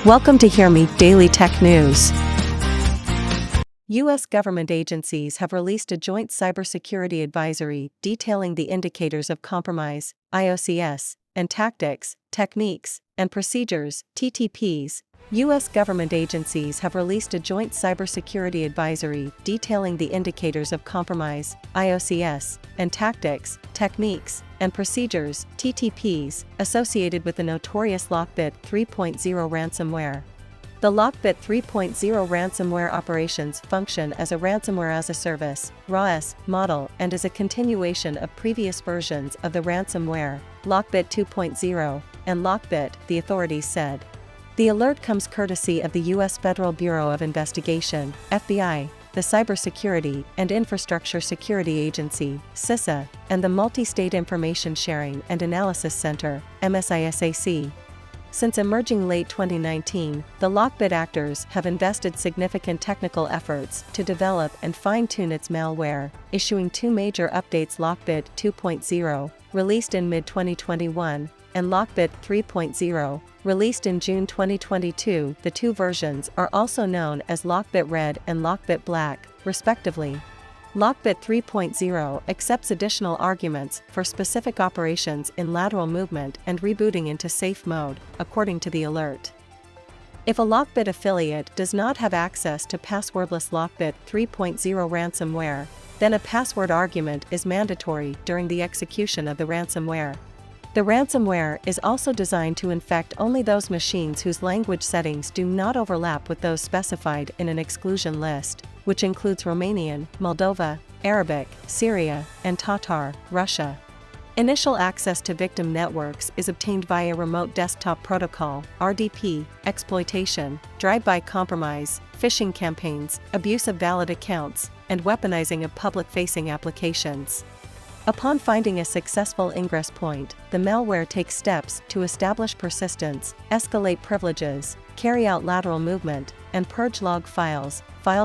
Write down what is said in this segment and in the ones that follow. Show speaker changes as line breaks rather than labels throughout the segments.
Welcome to Hear Me Daily Tech News. U.S. government agencies have released a joint cybersecurity advisory detailing the indicators of compromise, IOCs, and tactics, techniques, and procedures, TTPs. U.S. government agencies have released a joint cybersecurity advisory detailing the indicators of compromise, IOCs, and tactics, techniques, and procedures, TTPs, associated with the notorious LockBit 3.0 ransomware. The LockBit 3.0 ransomware operations function as a ransomware as a service (RaaS) model and is a continuation of previous versions of the ransomware, LockBit 2.0, and LockBit, the authorities said. The alert comes courtesy of the U.S. Federal Bureau of Investigation, FBI, the Cybersecurity and Infrastructure Security Agency, CISA, and the Multi-State Information Sharing and Analysis Center, MSISAC. Since emerging late 2019, the LockBit actors have invested significant technical efforts to develop and fine-tune its malware, issuing two major updates: LockBit 2.0, released in mid-2021, and LockBit 3.0, released in June 2022. The two versions are also known as LockBit Red and LockBit Black, respectively. LockBit 3.0 accepts additional arguments for specific operations in lateral movement and rebooting into safe mode, according to the alert. If a LockBit affiliate does not have access to passwordless LockBit 3.0 ransomware, then a password argument is mandatory during the execution of the ransomware. The ransomware is also designed to infect only those machines whose language settings do not overlap with those specified in an exclusion list, which includes Romanian, Moldova, Arabic, Syria, and Tatar, Russia. Initial access to victim networks is obtained via remote desktop protocol, RDP, exploitation, drive-by compromise, phishing campaigns, abuse of valid accounts, and weaponizing of public-facing applications. Upon finding a successful ingress point, the malware takes steps to establish persistence, escalate privileges, carry out lateral movement, and purge log files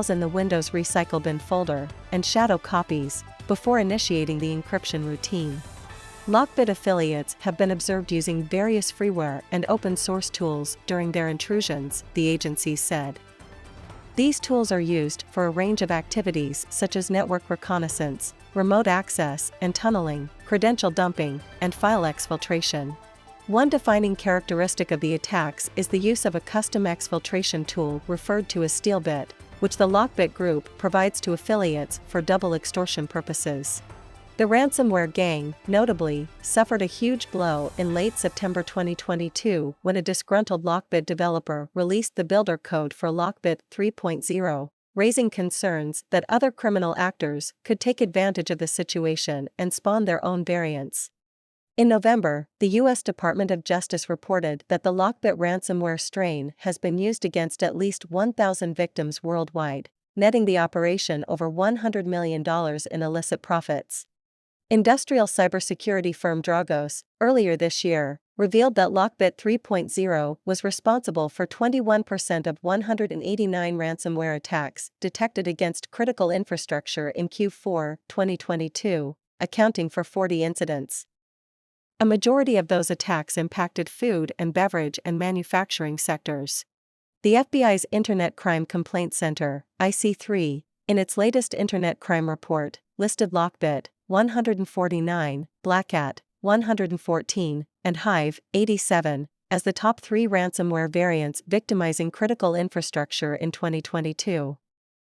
in the Windows Recycle Bin folder, and shadow copies, before initiating the encryption routine. LockBit affiliates have been observed using various freeware and open-source tools during their intrusions, the agency said. These tools are used for a range of activities such as network reconnaissance, remote access and tunneling, credential dumping, and file exfiltration. One defining characteristic of the attacks is the use of a custom exfiltration tool referred to as Steelbit, which the LockBit group provides to affiliates for double extortion purposes. The ransomware gang, notably, suffered a huge blow in late September 2022 when a disgruntled LockBit developer released the builder code for LockBit 3.0, raising concerns that other criminal actors could take advantage of the situation and spawn their own variants. In November, the U.S. Department of Justice reported that the LockBit ransomware strain has been used against at least 1,000 victims worldwide, netting the operation over $100 million in illicit profits. Industrial cybersecurity firm Dragos, earlier this year, revealed that LockBit 3.0 was responsible for 21% of 189 ransomware attacks detected against critical infrastructure in Q4 2022, accounting for 40 incidents. A majority of those attacks impacted food and beverage and manufacturing sectors. The FBI's Internet Crime Complaint Center, IC3, in its latest Internet Crime Report, listed LockBit 149, Blackhat 114, and Hive 87 as the top three ransomware variants victimizing critical infrastructure in 2022.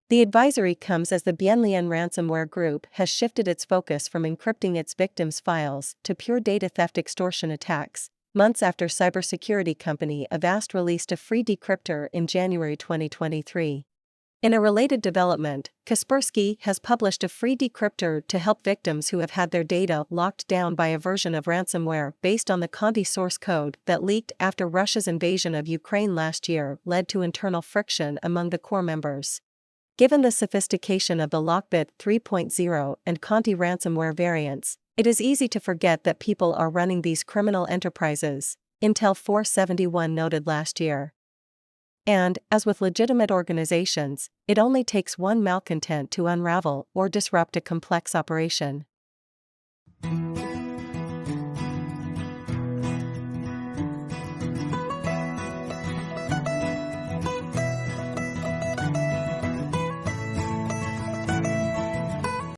The advisory comes as the Bienlian ransomware group has shifted its focus from encrypting its victims' files to pure data theft extortion attacks, months after cybersecurity company Avast released a free decryptor in January 2023. In a related development, Kaspersky has published a free decryptor to help victims who have had their data locked down by a version of ransomware based on the Conti source code that leaked after Russia's invasion of Ukraine last year led to internal friction among the core members. Given the sophistication of the LockBit 3.0 and Conti ransomware variants, it is easy to forget that people are running these criminal enterprises, Intel 471 noted last year. And, as with legitimate organizations, it only takes one malcontent to unravel or disrupt a complex operation.